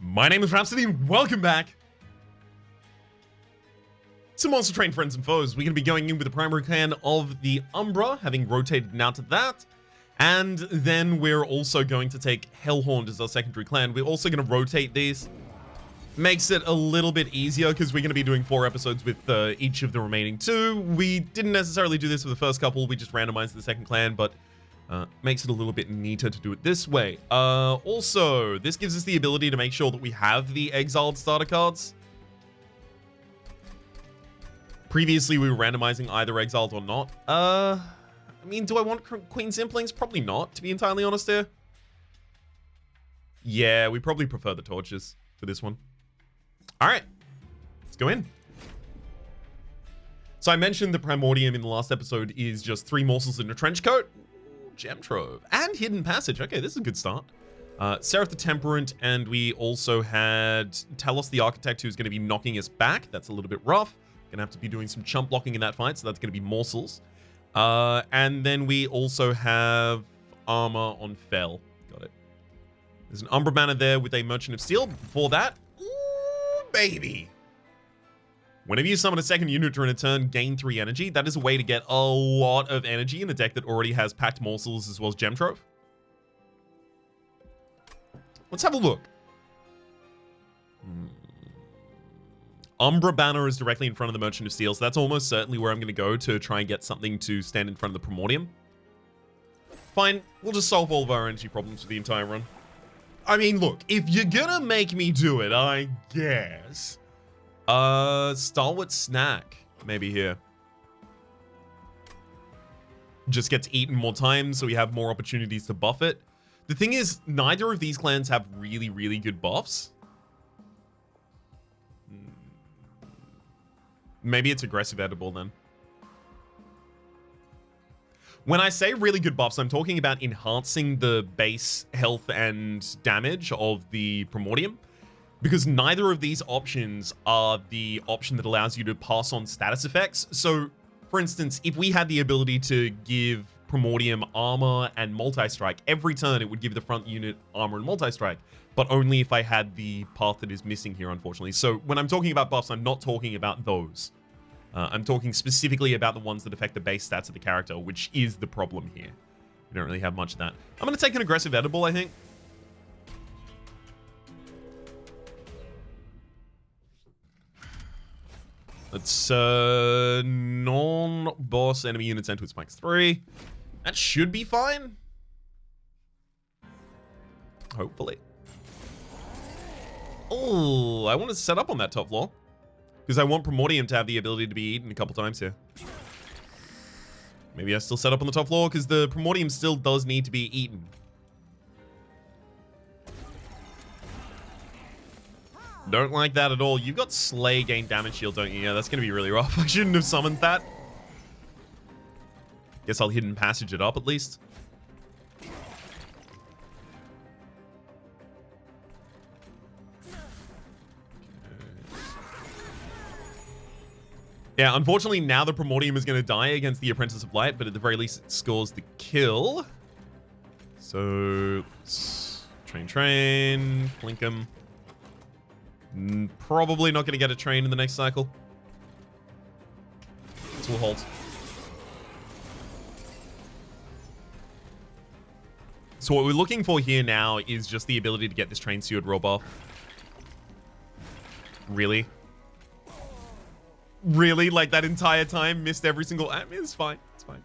My name is Rhapsody, and welcome back to Monster Train Friends and Foes. We're going to be going in with the primary clan of the Umbra, having rotated now to that. And then we're also going to take Hellhorned as our secondary clan. We're also going to rotate these. Makes it a little bit easier because we're going to be doing 4 episodes with each of the remaining 2. We didn't necessarily do this for the first couple. We just randomized the second clan, but makes it a little bit neater to do it this way. Also, this gives us the ability to make sure that we have the exiled starter cards. Previously, we were randomizing either exiled or not. I mean, do I want Queen Simplings? Probably not, to be entirely honest here. Yeah, we probably prefer the torches for this one. All right, let's go in. So I mentioned the Primordium in the last episode is just 3 morsels in a trench coat. Gem Trove and Hidden Passage. Okay, this is a good start. Seraph the Temperate, and we also had Talos the Architect, who's going to be knocking us back. That's a little bit rough. Gonna have to be doing some chump blocking in that fight, so that's going to be morsels. And then we also have armor on Fell. Got it. There's an Umbra banner there with a Merchant of Steel. Before that, ooh, baby. Whenever you summon a second unit during a turn, gain 3 energy. That is a way to get a lot of energy in a deck that already has packed morsels as well as Gem Trove. Let's have a look. Umbra banner is directly in front of the Merchant of Steel, so that's almost certainly where I'm going to go to try and get something to stand in front of the Primordium. Fine, we'll just solve all of our energy problems for the entire run. I mean, look, if you're gonna make me do it, I guess. Stalwart Snack, maybe here. Just gets eaten more times, so we have more opportunities to buff it. The thing is, neither of these clans have really, really good buffs. Maybe it's aggressive edible then. When I say really good buffs, I'm talking about enhancing the base health and damage of the Primordium. Because neither of these options are the option that allows you to pass on status effects. So, for instance, if we had the ability to give Primordium armor and multi-strike, every turn it would give the front unit armor and multi-strike, but only if I had the path that is missing here, unfortunately. So when I'm talking about buffs, I'm not talking about those. I'm talking specifically about the ones that affect the base stats of the character, which is the problem here. We don't really have much of that. I'm going to take an aggressive edible, I think. Let's non-boss enemy units enter with spikes 3. That should be fine. Hopefully. Oh, I want to set up on that top floor. Because I want Primordium to have the ability to be eaten a couple times here. Maybe I still set up on the top floor because the Primordium still does need to be eaten. Don't like that at all. You've got Slay gain damage shield, don't you? Yeah, that's going to be really rough. I shouldn't have summoned that. Guess I'll Hidden Passage it up at least. Yeah, unfortunately now the Primordium is going to die against the Apprentice of Light, but at the very least it scores the kill. So, let's train, blink him. Probably not going to get a train in the next cycle. So we'll hold. So what we're looking for here now is just the ability to get this train steward roll buff. Really? Really? Like that entire time? Missed every single... I mean, it's fine. It's fine.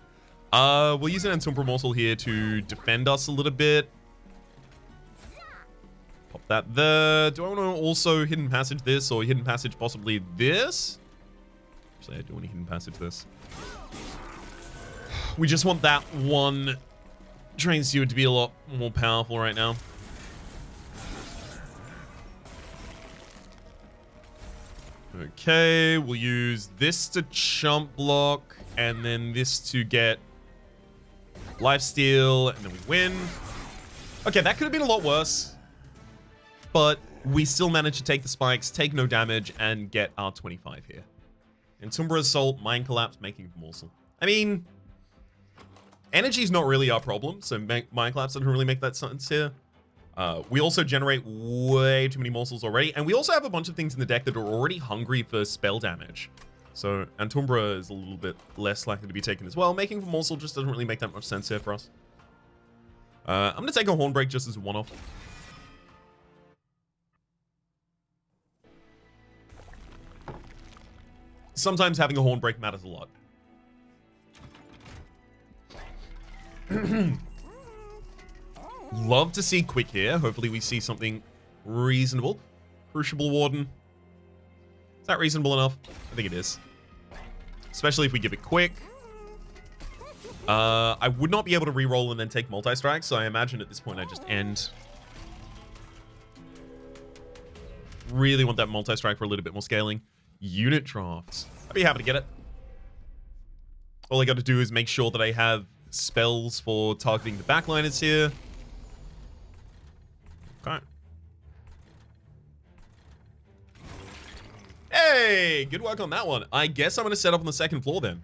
We'll use an Entombra Morsel here to defend us a little bit. Pop that there. Do I want to also Hidden Passage this or Hidden Passage possibly this? Actually, I do want to Hidden Passage this. We just want that one train steward to be a lot more powerful right now. Okay, we'll use this to chump block, and then this to get lifesteal, and then we win. Okay, that could have been a lot worse, but we still managed to take the spikes, take no damage, and get our 25 here. Entombra Assault, Mind Collapse, making a morsel. I mean, energy's not really our problem, so Mind Collapse doesn't really make that sense here. We also generate way too many morsels already, and we also have a bunch of things in the deck that are already hungry for spell damage. So Antumbra is a little bit less likely to be taken as well. Making for morsel just doesn't really make that much sense here for us. I'm going to take a Hornbreak just as a one-off. Sometimes having a Hornbreak matters a lot. Love to see quick here. Hopefully we see something reasonable. Crucible Warden. Is that reasonable enough? I think it is. Especially if we give it quick. I would not be able to reroll and then take multi-strike, so I imagine at this point I just end. Really want that multi-strike for a little bit more scaling. Unit drafts. I'd be happy to get it. All I got to do is make sure that I have spells for targeting the backliners here. Okay. Hey, good work on that one. I guess I'm going to set up on the second floor then.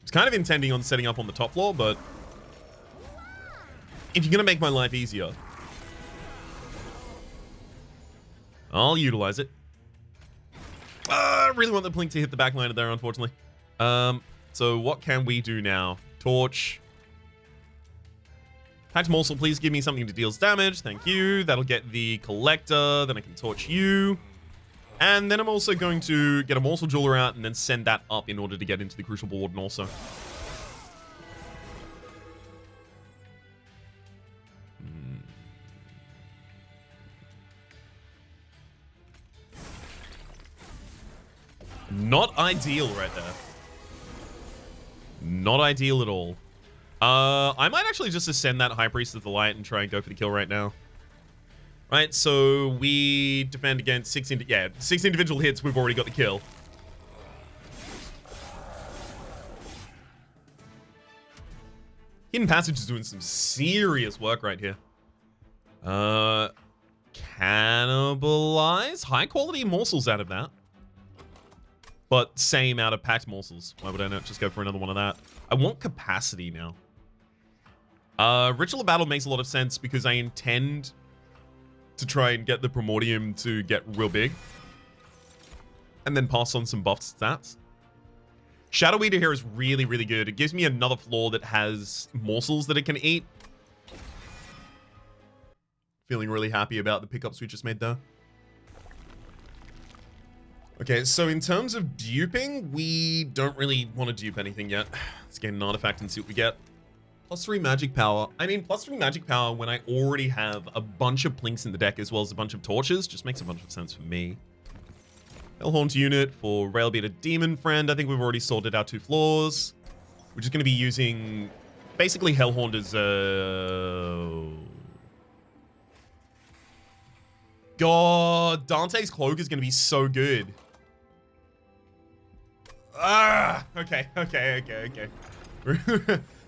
I was kind of intending on setting up on the top floor, but if you're going to make my life easier, I'll utilize it. I really want the Blink to hit the backliner there, unfortunately. So what can we do now? Torch. Pact Morsel, please give me something that deals damage. Thank you. That'll get the Collector. Then I can torch you. And then I'm also going to get a Morsel Jeweler out and then send that up in order to get into the Crucible Warden also. Not ideal right there. Not ideal at all. I might actually just ascend that High Priest of the Light and try and go for the kill right now. Right, so we defend against 6 individual hits. We've already got the kill. Hidden Passage is doing some serious work right here. Cannibalize? High quality morsels out of that. But same out of packed morsels. Why would I not just go for another one of that? I want capacity now. Ritual of Battle makes a lot of sense because I intend to try and get the Primordium to get real big. And then pass on some buffed stats. Shadow Eater here is really, really good. It gives me another floor that has morsels that it can eat. Feeling really happy about the pickups we just made there. Okay, so in terms of duping, we don't really want to dupe anything yet. Let's get an artifact and see what we get. +3 magic power. I mean, +3 magic power when I already have a bunch of plinks in the deck as well as a bunch of torches just makes a bunch of sense for me. Hellhorn's unit for Railbeater Demon Friend. I think we've already sorted out 2 floors. We're just going to be using basically Hellhorn as God, Dante's Cloak is going to be so good. Okay.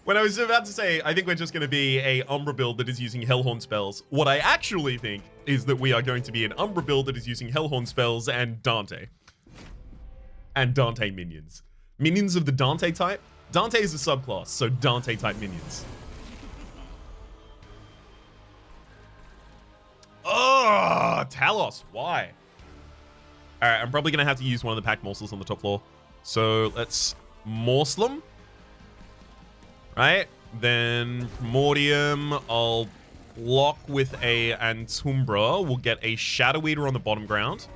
When I was about to say, I think we're just going to be a Umbra build that is using Hellhorn spells. What I actually think is that we are going to be an Umbra build that is using Hellhorn spells and Dante. And Dante minions. Minions of the Dante type. Dante is a subclass, so Dante type minions. Oh, Talos, why? Alright, I'm probably going to have to use one of the packed morsels on the top floor. So let's morsel them. Right? Then Primordium, I'll block with a Antumbra. We'll get a Shadow Eater on the bottom ground.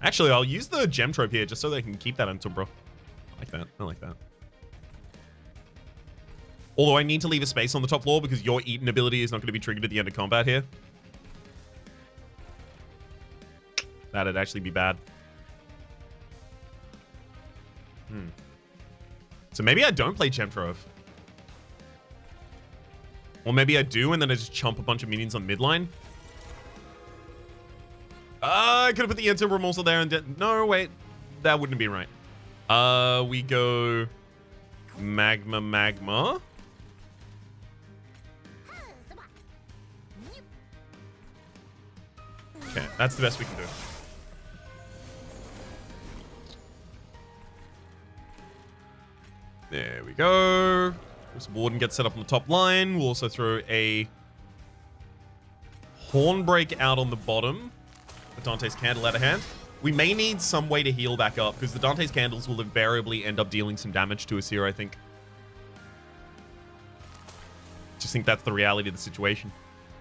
Actually, I'll use the Gem Trope here just so they can keep that Antumbra. I like that. I like that. Although I need to leave a space on the top floor because your Eaten ability is not going to be triggered at the end of combat here. That'd actually be bad. So maybe I don't play Gem Trove. Or maybe I do and then I just chump a bunch of minions on midline. I could have put the Antumbra also there and no, wait. That wouldn't be right. We go Magma. Okay, that's the best we can do. There we go. This Warden gets set up on the top line. We'll also throw a Hornbreak out on the bottom. The Dante's Candle out of hand. We may need some way to heal back up, because the Dante's Candles will invariably end up dealing some damage to us here, I think. Just think that's the reality of the situation.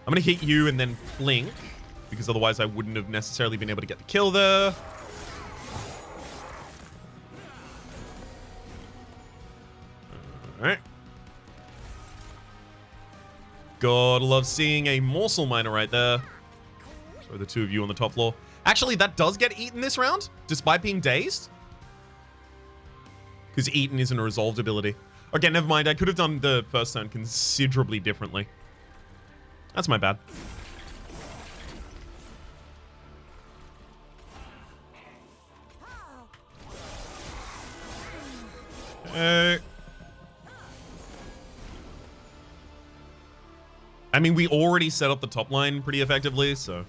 I'm going to hit you and then Flink, because otherwise I wouldn't have necessarily been able to get the kill there. Alright. God, love seeing a Morsel Miner right there. So the two of you on the top floor. Actually, that does get eaten this round, despite being dazed. Because eaten isn't a resolved ability. Okay, never mind. I could have done the first turn considerably differently. That's my bad. I mean, we already set up the top line pretty effectively, so... I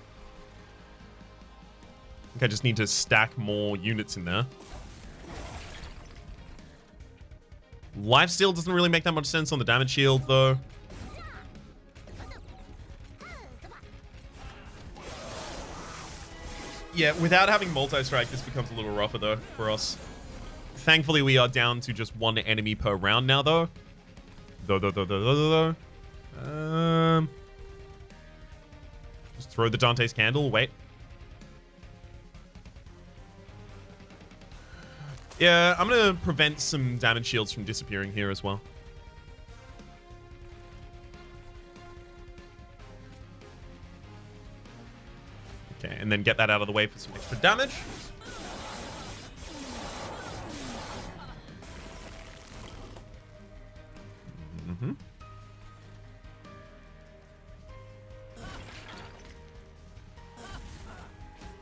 think I just need to stack more units in there. Lifesteal doesn't really make that much sense on the damage shield, though. Yeah, without having multi-strike, this becomes a little rougher, though, for us. Thankfully, we are down to just one enemy per round now, though. Just throw the Dante's Candle. Wait. Yeah, I'm going to prevent some damage shields from disappearing here as well. Okay, and then get that out of the way for some extra damage. Mm-hmm.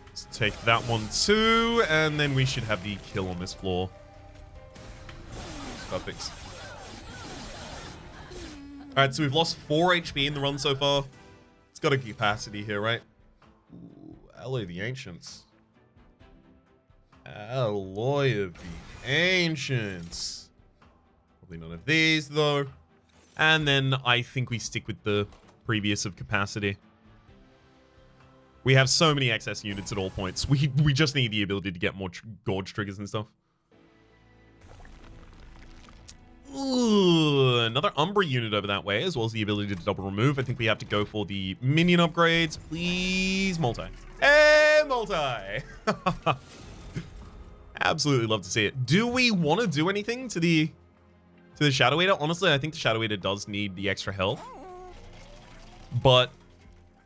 Let's take that one too, and then we should have the kill on this floor. Perfect. Alright, so we've lost 4 HP in the run so far. It's got a capacity here, right? Ooh, Alloy of the Ancients. Alloy of the Ancients. Probably none of these, though. And then I think we stick with the previous of capacity. We have so many excess units at all points. We just need the ability to get more gorge triggers and stuff. Ooh, another Umbra unit over that way, as well as the ability to double remove. I think we have to go for the minion upgrades. Please, multi. Hey, multi! Absolutely love to see it. Do we want to do anything to the Shadow Eater? Honestly, I think the Shadow Eater does need the extra health. But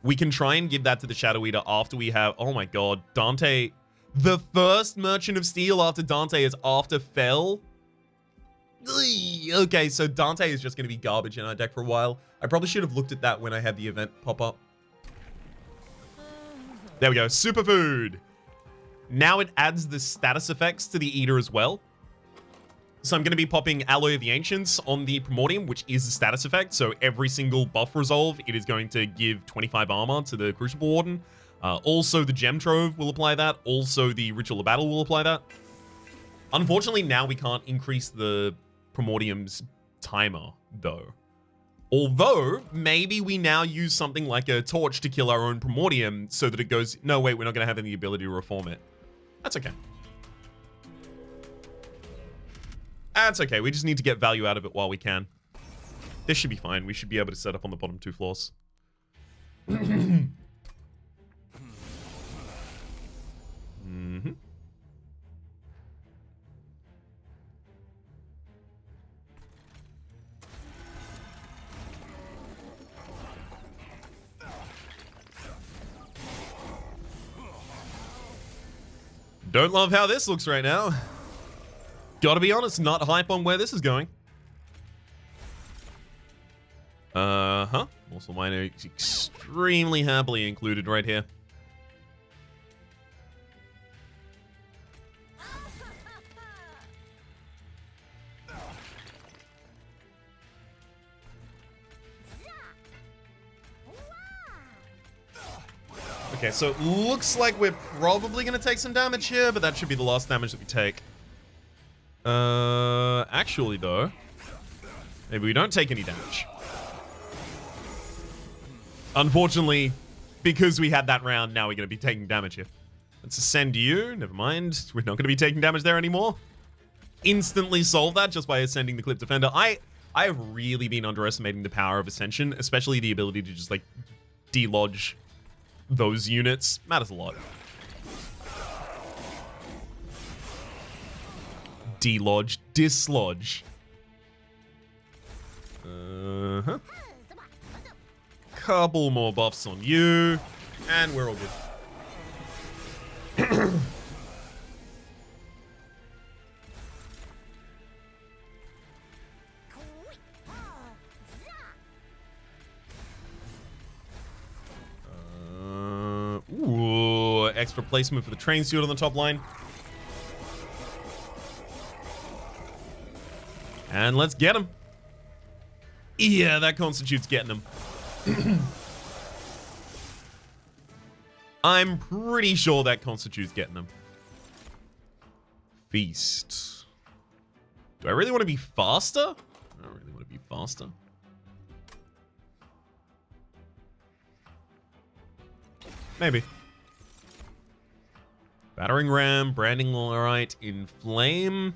we can try and give that to the Shadow Eater after we have... Oh my god, Dante. The first Merchant of Steel after Dante is after Fell. Okay, so Dante is just going to be garbage in our deck for a while. I probably should have looked at that when I had the event pop up. There we go, Superfood. Now it adds the status effects to the Eater as well. So I'm going to be popping Alloy of the Ancients on the Primordium, which is a status effect. So every single buff resolve, it is going to give 25 armor to the Crucible Warden. Also, the Gem Trove will apply that. Also, the Ritual of Battle will apply that. Unfortunately, now we can't increase the Primordium's timer, though. Although, maybe we now use something like a torch to kill our own Primordium so that it goes, no, wait, we're not going to have any ability to reform it. That's okay. That's okay. We just need to get value out of it while we can. This should be fine. We should be able to set up on the bottom 2 floors. Mm-hmm. Don't love how this looks right now. Gotta be honest, not hype on where this is going. Also, mine is extremely happily included right here. Okay, so it looks like we're probably going to take some damage here, but that should be the last damage that we take. Actually, though, Maybe we don't take any damage. Unfortunately, because we had that round, now we're going to be taking damage here. Let's ascend you. Never mind. We're not going to be taking damage there anymore. Instantly solve that just by ascending the Clip Defender. I have really been underestimating the power of Ascension, especially the ability to just, like, delodge those units. Matters a lot. Delodge. Dislodge. Uh-huh. Couple more buffs on you, and we're all good. Ooh, extra placement for the train suit on the top line. And let's get him. Yeah, that constitutes getting him. I'm pretty sure that constitutes getting them. Feast. Do I really want to be faster? I don't really want to be faster. Maybe. Battering Ram, Branding Right, Inflame.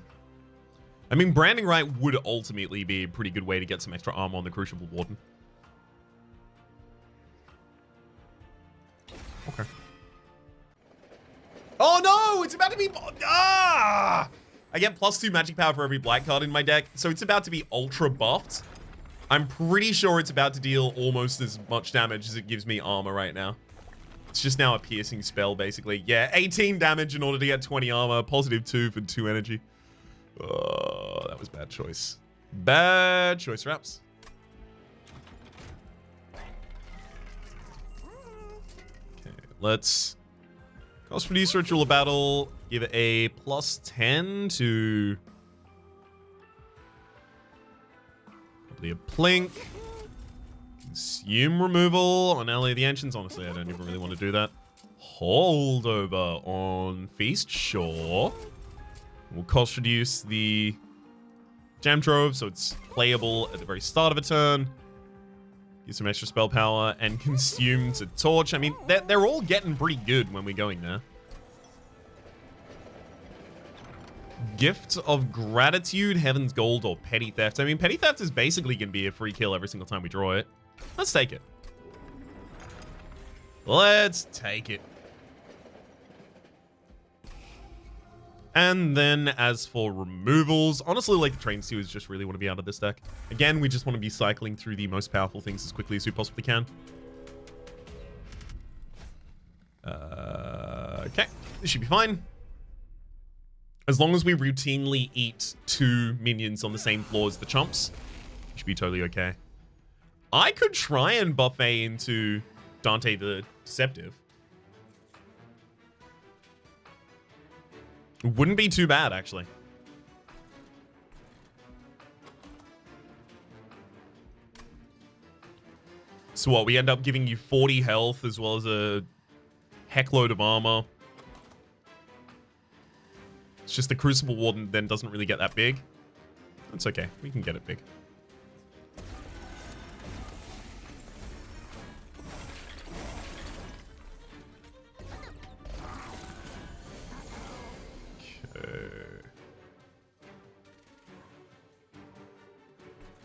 I mean, Branding Right would ultimately be a pretty good way to get some extra armor on the Crucible Warden. Okay. Oh no! It's about to be... Ah! I get +2 magic power for every black card in my deck, so it's about to be ultra buffed. I'm pretty sure it's about to deal almost as much damage as it gives me armor right now. It's just now a piercing spell, basically. Yeah, 18 damage in order to get 20 armor, +2 for 2 energy. Oh, that was bad choice. Bad choice, Raps. Let's cost reduce Ritual Battle, give it a +10 to probably a Plink. Consume removal on Ally of the Ancients. Honestly, I don't even really want to do that. Holdover on Feast, sure. We'll cost reduce the Gem Trove, so it's playable at the very start of a turn. Get some extra spell power and consume to torch. I mean, they're all getting pretty good when we're going there. Gift of Gratitude, Heaven's Gold, or Petty Theft. I mean, Petty Theft is basically going to be a free kill every single time we draw it. Let's take it. Let's take it. And then as for removals, honestly, like the Train Stewards just really want to be out of this deck. Again, we just want to be cycling through the most powerful things as quickly as we possibly can. Okay, this should be fine. As long as we routinely eat 2 minions on the same floor as the chumps, it should be totally okay. I could try and buffet into Dante the Deceptive. Wouldn't be too bad, actually. So what, we end up giving you 40 health as well as a heckload of armor. It's just the Crucible Warden then doesn't really get that big. That's okay, we can get it big.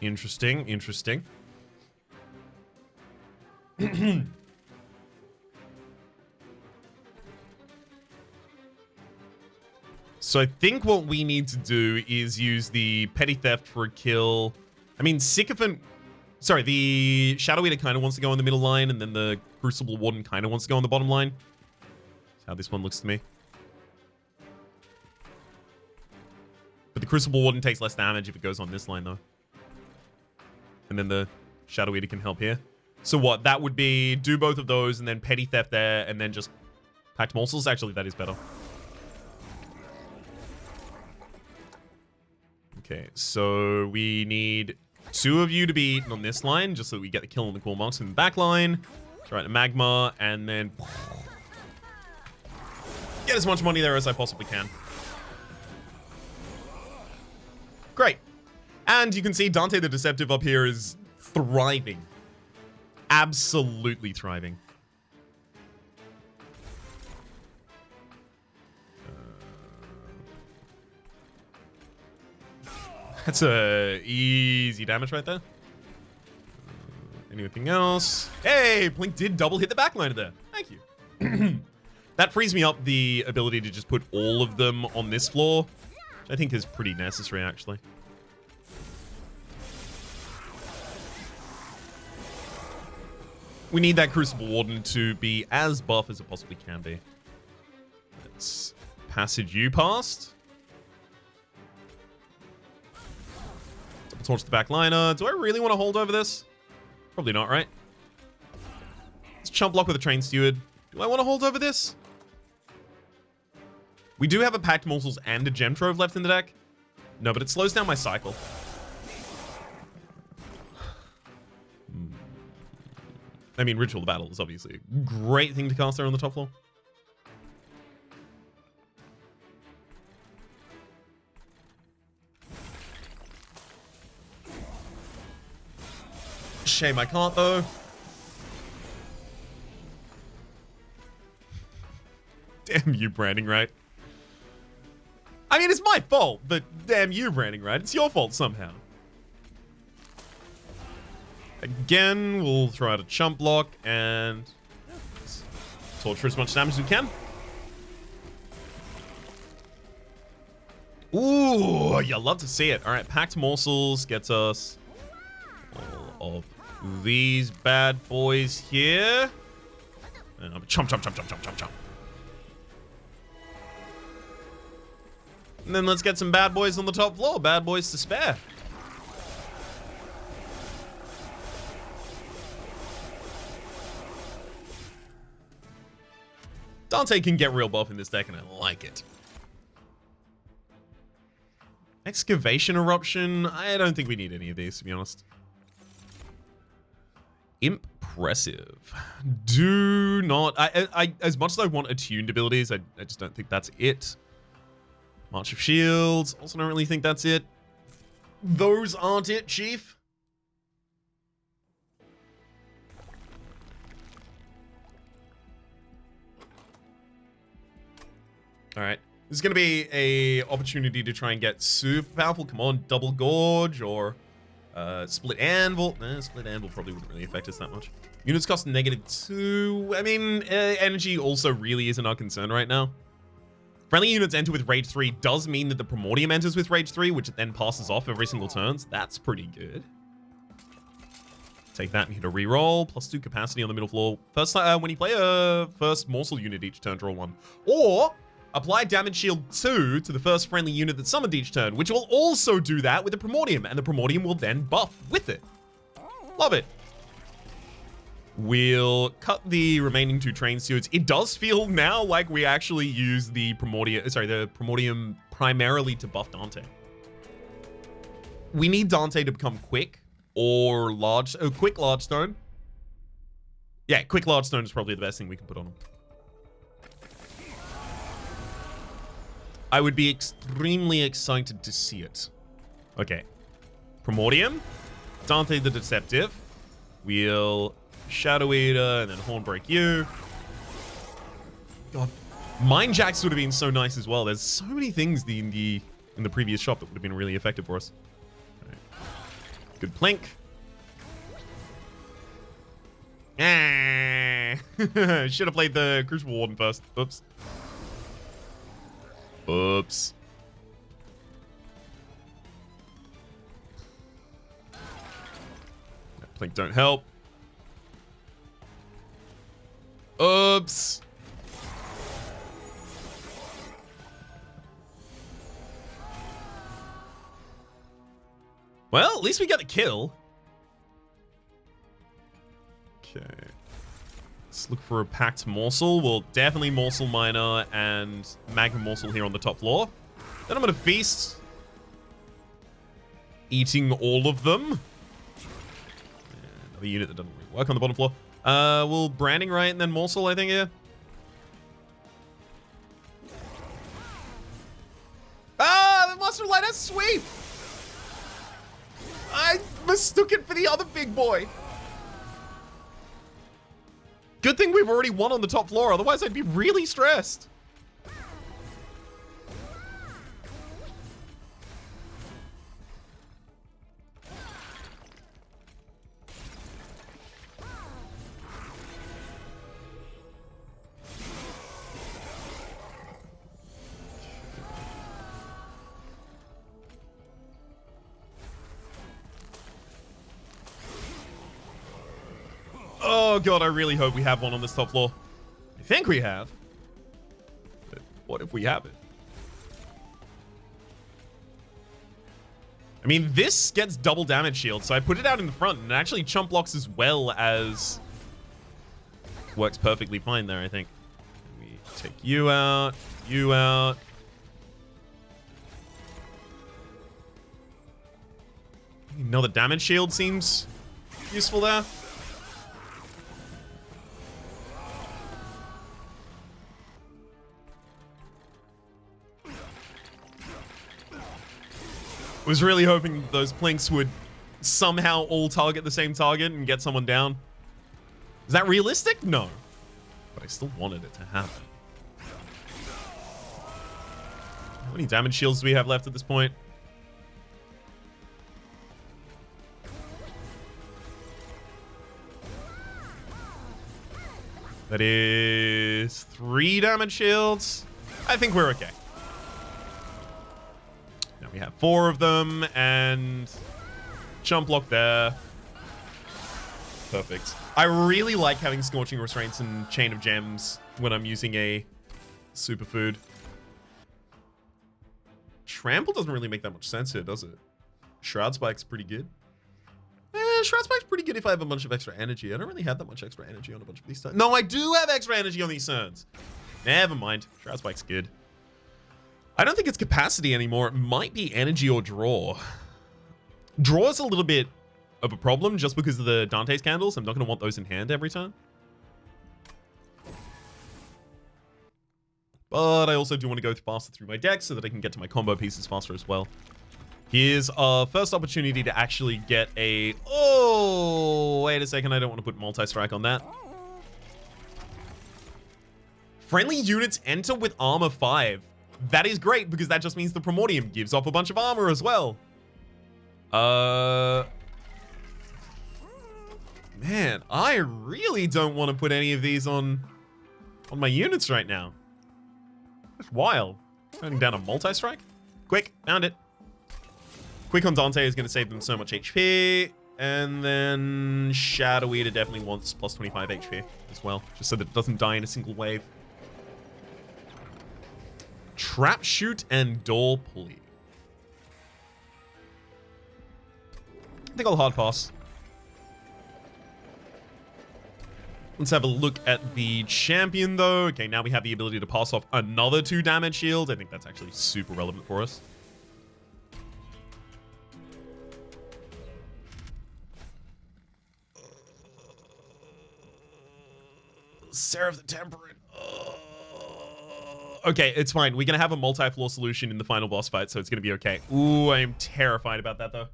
Interesting, interesting. So I think what we need to do is use the Petty Theft for a kill. I mean, Sycophant... Sorry, the Shadow Eater kind of wants to go on the middle line, and then the Crucible Warden kind of wants to go on the bottom line. That's how this one looks to me. But the Crucible Warden takes less damage if it goes on this line, though. And then the Shadow Eater can help here. So what? That would be do both of those and then Petty Theft there and then just Packed Morsels. Actually, that is better. Okay, so we need 2 of you to be eaten on this line just so that we get the kill on the cool marks in the back line. Try to Magma and then get as much money there as I possibly can. Great. And you can see Dante the Deceptive up here is thriving. Absolutely thriving. That's a easy damage right there. Anything else? Hey, Blink did double hit the backliner there. Thank you. That frees me up the ability to just put all of them on this floor, which I think is pretty necessary, actually. We need that Crucible Warden to be as buff as it possibly can be. Let's passage you past. Torch the backliner. Do I really want to hold over this? Probably not, right? Let's chump block with a Train Steward. Do I want to hold over this? We do have a Packed Morsels and a Gem Trove left in the deck. No, but it slows down my cycle. I mean, Ritual of Battle is obviously a great thing to cast there on the top floor. Shame I can't, though. Damn you, branding right. I mean, it's my fault, but damn you, branding right. It's your fault somehow. Again, we'll throw out a chump block and torch for as much damage as we can. Ooh, you love to see it. All right, Packed Morsels gets us all of these bad boys here. And I'm chomp, chomp, chomp, chomp, chomp, chomp, chomp. And then let's get some bad boys on the top floor. Bad boys to spare. Dante can get real buff in this deck, and I like it. Excavation Eruption. I don't think we need any of these, to be honest. Impressive. Do not... I as much as I want attuned abilities, I just don't think that's it. March of Shields. Also don't really think that's it. Those aren't it, Chief. All right. This is going to be a opportunity to try and get super powerful. Come on, Double Gorge or Split Anvil. Split Anvil probably wouldn't really affect us that much. Units cost -2. I mean, energy also really isn't our concern right now. Friendly units enter with Rage 3 does mean that the Primordium enters with Rage 3, which it then passes off every single turn. So that's pretty good. Take that and hit a reroll. +2 capacity on the middle floor. First, when you play a first morsel unit each turn, draw 1. Or apply damage shield 2 to the first friendly unit that's summoned each turn, which will also do that with the Primordium, and the Primordium will then buff with it. Love it. We'll cut the remaining 2 Train Stewards. It does feel now like we actually use the Primordium primarily to buff Dante. We need Dante to become quick or large. Oh, quick large stone. Yeah, quick large stone is probably the best thing we can put on him. I would be extremely excited to see it. Okay. Primordium. Dante the Deceptive. We'll Shadow Eater and then Hornbreak you. God. Mind Jacks would have been so nice as well. There's so many things in the previous shop that would have been really effective for us. Right. Good Plink. Should have played the Crucible Warden first. Oops. Oops. Plink don't help. Oops. Well, at least we got a kill. Okay. Let's look for a Packed Morsel. We'll definitely Morsel Miner and Magma Morsel here on the top floor. Then I'm going to Feast. Eating all of them. Another unit that doesn't really work on the bottom floor. We'll Branding Right and then Morsel, I think, yeah. Ah, the Monster Light has Sweep! I mistook it for the other big boy. Good thing we've already won on the top floor, otherwise I'd be really stressed. Oh god, I really hope we have one on this top floor. I think we have. But what if we have it? I mean, this gets double damage shield, so I put it out in the front, and it actually chump blocks as well as... Works perfectly fine there, I think. We take you out, you out. Another damage shield seems useful there. Was really hoping those plinks would somehow all target the same target and get someone down. Is that realistic? No. But I still wanted it to happen. How many damage shields do we have left at this point? That is 3 damage shields. I think we're okay. We have 4 of them, and jump block there. Perfect. I really like having Scorching Restraints and Chain of Gems when I'm using a superfood. Trample doesn't really make that much sense here, does it? Shroud Spike's pretty good. Shroud Spike's pretty good if I have a bunch of extra energy. I don't really have that much extra energy on a bunch of these turns. No, I do have extra energy on these turns. Never mind. Shroud Spike's good. I don't think it's capacity anymore. It might be energy or draw. Draw is a little bit of a problem just because of the Dante's candles. I'm not going to want those in hand every time. But I also do want to go faster through my deck so that I can get to my combo pieces faster as well. Here's our first opportunity to actually get a... Oh, wait a second. I don't want to put multi-strike on that. Friendly units enter with armor 5. That is great because that just means the Primordium gives off a bunch of armor as well. Man, I really don't want to put any of these on my units right now. That's wild. Turning down a multi-strike. Quick, found it. Quick on Dante is going to save them so much HP. And then Shadow Eater definitely wants plus 25 HP as well, just so that it doesn't die in a single wave. Trap Shoot and Door Pulley. I think I'll hard pass. Let's have a look at the champion, though. Okay, now we have the ability to pass off another 2 damage shields. I think that's actually super relevant for us. Seraph the Temperate. Okay, it's fine. We're going to have a multi-floor solution in the final boss fight, so it's going to be okay. Ooh, I am terrified about that, though.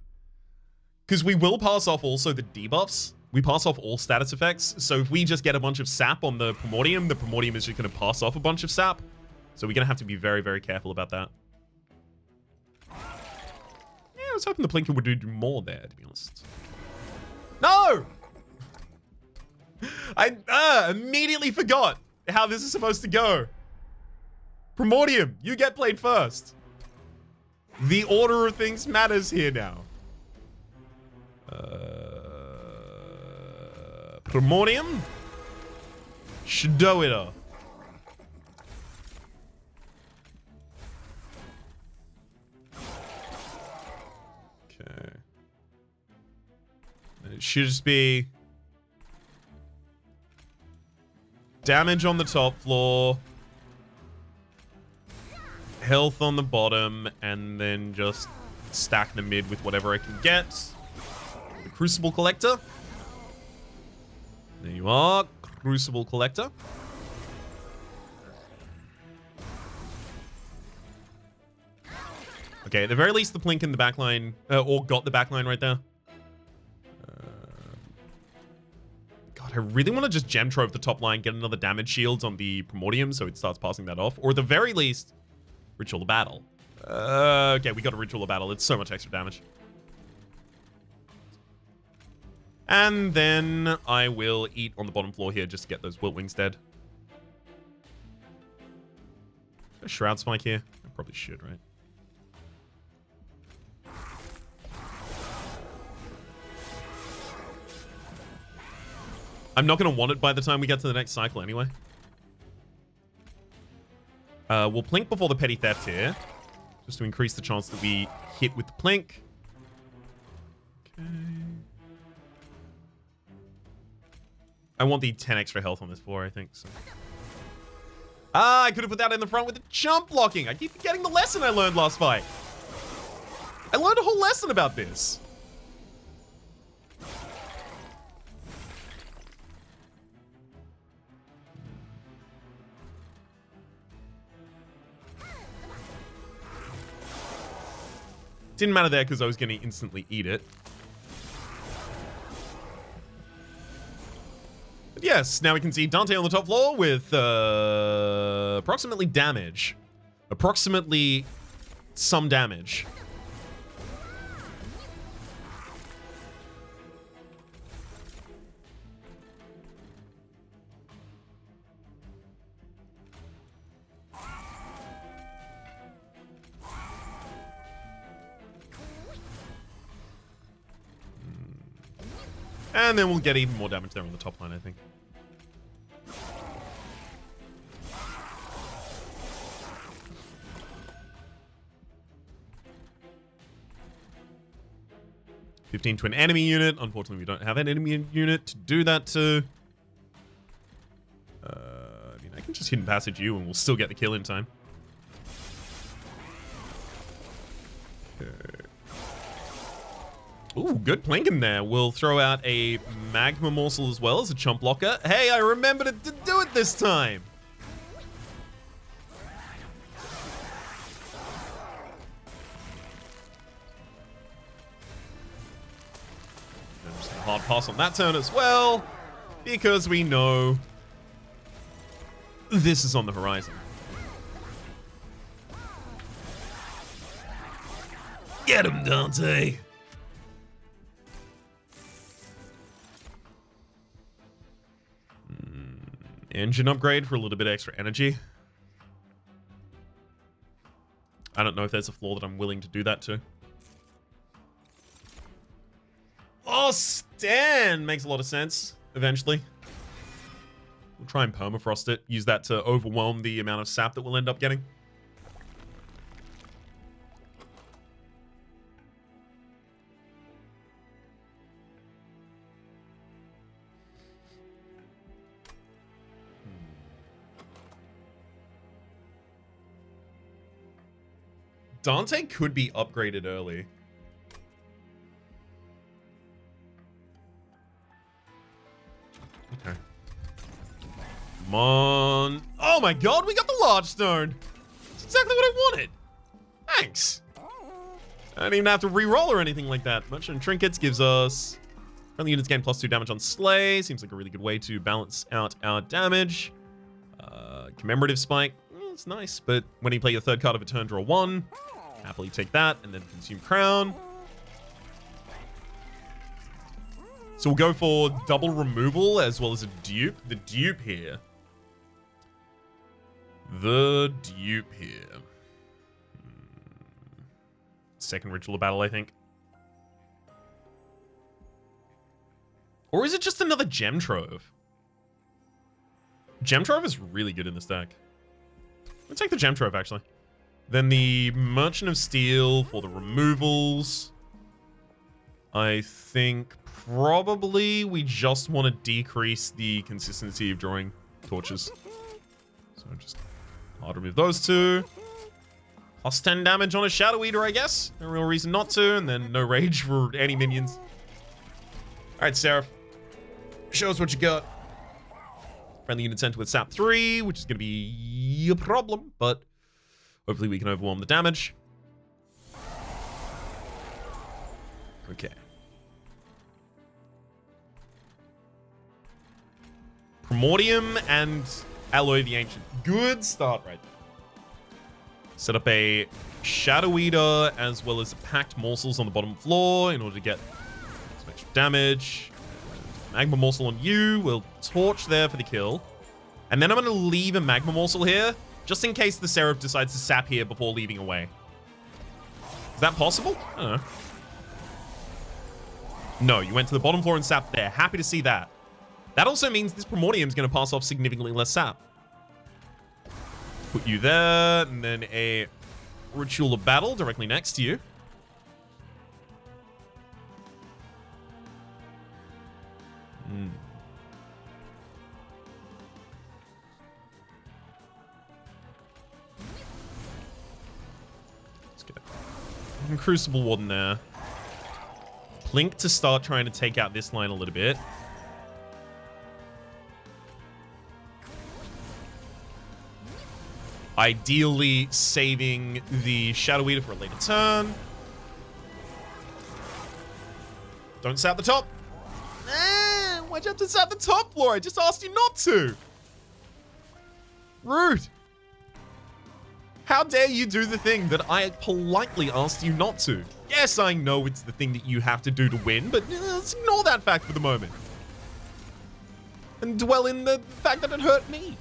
Because we will pass off also the debuffs. We pass off all status effects. So if we just get a bunch of sap on the Primordium is just going to pass off a bunch of sap. So we're going to have to be very, very careful about that. Yeah, I was hoping the Plinker would do more there, to be honest. No! I immediately forgot how this is supposed to go. Primordium, you get played first. The order of things matters here now. Primordium. Shadow Eater. Okay. And it should just be damage on the top floor. Health on the bottom, and then just stack the mid with whatever I can get. The Crucible Collector. There you are, Crucible Collector. Okay, at the very least, the Plink in the backline, or got the backline right there. I really want to just Gem Trove the top line, get another damage shield on the Primordium so it starts passing that off. Or at the very least, Ritual of Battle. Okay, we got a Ritual of Battle. It's so much extra damage. And then I will eat on the bottom floor here just to get those Wilt Wings dead. A Shroud Spike here? I probably should, right? I'm not going to want it by the time we get to the next cycle anyway. We'll Plink before the Petty Theft here, just to increase the chance that we hit with the Plink. Okay. I want the 10 extra health on this floor, I think. So. I could have put that in the front with the jump blocking. I keep forgetting the lesson I learned last fight. I learned a whole lesson about this. Didn't matter there because I was going to instantly eat it. But yes, now we can see Dante on the top floor with approximately damage. Approximately some damage. And then we'll get even more damage there on the top line, I think. $15 to an enemy unit. Unfortunately, we don't have an enemy unit to do that to. I mean, I can just hidden passage you and we'll still get the kill in time. Okay. Ooh, good Plinkin there. We'll throw out a Magma Morsel as well as a Chump Blocker. Hey, I remembered to do it this time. Just a hard pass on that turn as well, because we know this is on the horizon. Get him, Dante. Engine upgrade for a little bit extra energy. I don't know if there's a floor that I'm willing to do that to. Oh, Stan makes a lot of sense eventually. We'll try and permafrost it. Use that to overwhelm the amount of sap that we'll end up getting. Dante could be upgraded early. Okay. Come on. Oh my god, we got the large stone. That's exactly what I wanted. Thanks. I don't even have to re-roll or anything like that. Merchant Trinkets gives us... Friendly units gain +2 damage on Slay. Seems like a really good way to balance out our damage. Commemorative Spike. It's nice, but when you play your third card of a turn, draw 1. Happily take that, and then consume Crown. So we'll go for double removal as well as a dupe. The dupe here. Second Ritual of Battle, I think. Or is it just another Gem Trove? Gem Trove is really good in this deck. Let's take the Gem Trove, actually. Then the Merchant of Steel for the removals. I think probably we just want to decrease the consistency of drawing torches. So just hard remove those two. Plus 10 damage on a Shadow Eater, I guess. No real reason not to. And then no rage for any minions. Alright, Seraph. Show us what you got. Friendly unit center with Sap 3, which is going to be a problem, but hopefully we can overwhelm the damage. Okay. Primordium and Alloy the Ancient. Good start right there. Set up a Shadow Eater as well as Packed Morsels on the bottom floor in order to get some extra damage. Magma Morsel on you. We'll Torch there for the kill. And then I'm going to leave a Magma Morsel here, just in case the Seraph decides to sap here before leaving away. Is that possible? I don't know. No, you went to the bottom floor and sapped there. Happy to see that. That also means this Primordium is going to pass off significantly less sap. Put you there, and then a Ritual of Battle directly next to you. Let's get a Crucible Warden there. Plink to start trying to take out this line a little bit. Ideally saving the Shadow Eater for a later turn. Don't sap the top. Why'd you have to sap the top floor? I just asked you not to. Rude. How dare you do the thing that I politely asked you not to? Yes, I know it's the thing that you have to do to win, but let's ignore that fact for the moment. And dwell in the fact that it hurt me.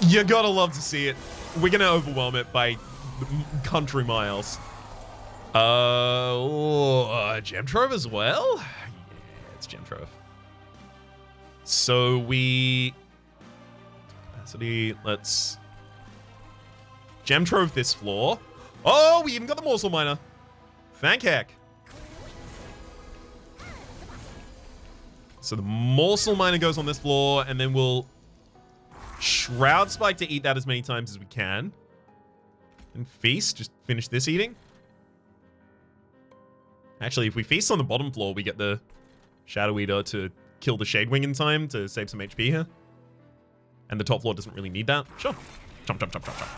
You gotta love to see it. We're gonna overwhelm it by country miles. Gem Trove as well? Yeah, it's Gem Trove. So we... Capacity, let's... Gem Trove this floor. Oh, we even got the Morsel Miner. Thank heck. So the Morsel Miner goes on this floor, and then we'll... Shroud Spike to eat that as many times as we can. And Feast, just finish this eating. Actually, if we Feast on the bottom floor, we get the Shadow Eater to kill the Shadewing in time to save some HP here. And the top floor doesn't really need that. Sure. Jump, jump, jump, jump, jump.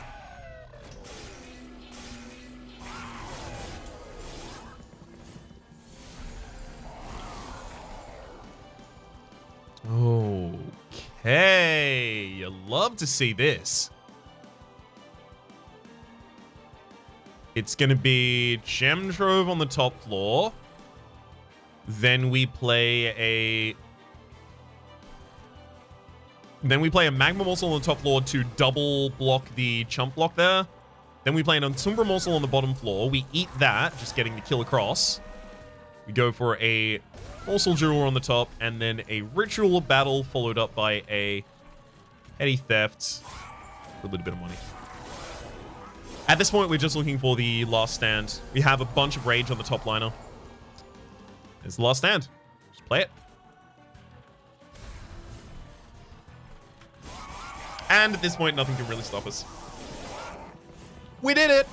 Okay, you love to see this. It's going to be Gem Trove on the top floor. Then we play a... Magma Morsel on the top floor to double block the Chump Block there. Then we play an Untumbra Morsel on the bottom floor. We eat that, just getting the kill across. We go for a Morsel Jeweler on the top, and then a Ritual of Battle, followed up by a Petty Theft for a little bit of money. At this point, we're just looking for the last stand. We have a bunch of rage on the top liner. It's the last stand. Just play it. And at this point, nothing can really stop us. We did it!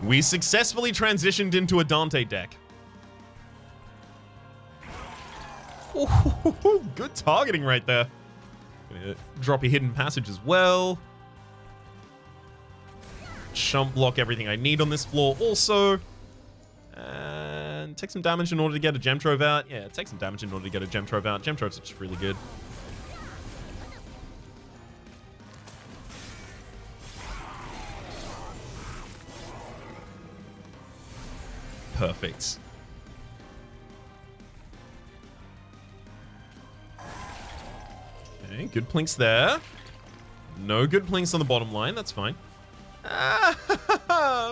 We successfully transitioned into a Dante deck. Ooh, good targeting right there. Gonna drop a Hidden Passage as well. Chump block everything I need on this floor also. And take some damage in order to get a Gem Trove out. Yeah, take some damage in order to get a Gem Trove out. Gem Troves are just really good. Perfect. Okay, good plinks there. No good plinks on the bottom line. That's fine. I'm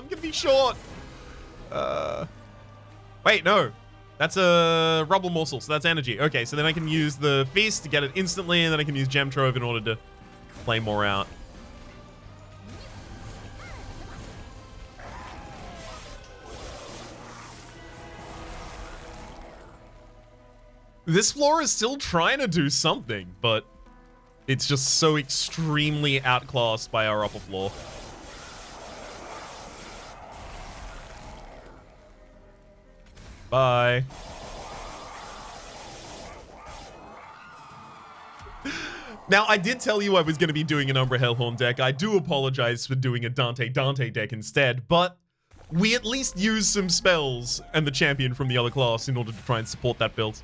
gonna be short. Wait, no. That's a Rubble Morsel, so that's energy. Okay, so then I can use the Feast to get it instantly, and then I can use Gem Trove in order to play more out. This floor is still trying to do something, but it's just so extremely outclassed by our upper floor. Bye. Now, I did tell you I was going to be doing an Umbra Hellhorn deck. I do apologize for doing a Dante deck instead, but we at least used some spells and the champion from the other class in order to try and support that build.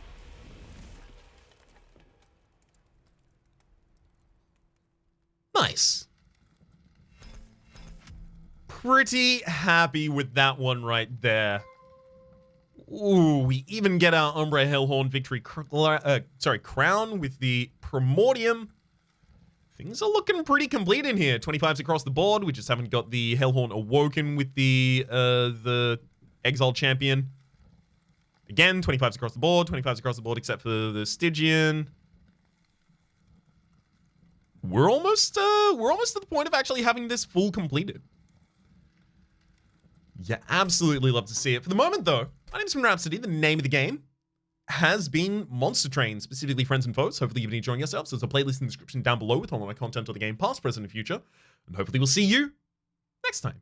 Nice. Pretty happy with that one right there. Ooh, we even get our Umbra Hellhorn victory crown with the Primordium. Things are looking pretty complete in here. 25s across the board. We just haven't got the Hellhorn awoken with the Exiled Champion. Again, 25s across the board. 25s across the board except for the Stygian. We're almost at the point of actually having this full completed. Yeah, absolutely love to see it. For the moment, though, my name's Rhapsody. The name of the game has been Monster Train, specifically Friends and Foes. Hopefully you've been enjoying yourselves. There's a playlist in the description down below with all of my content of the game, past, present, and future. And hopefully we'll see you next time.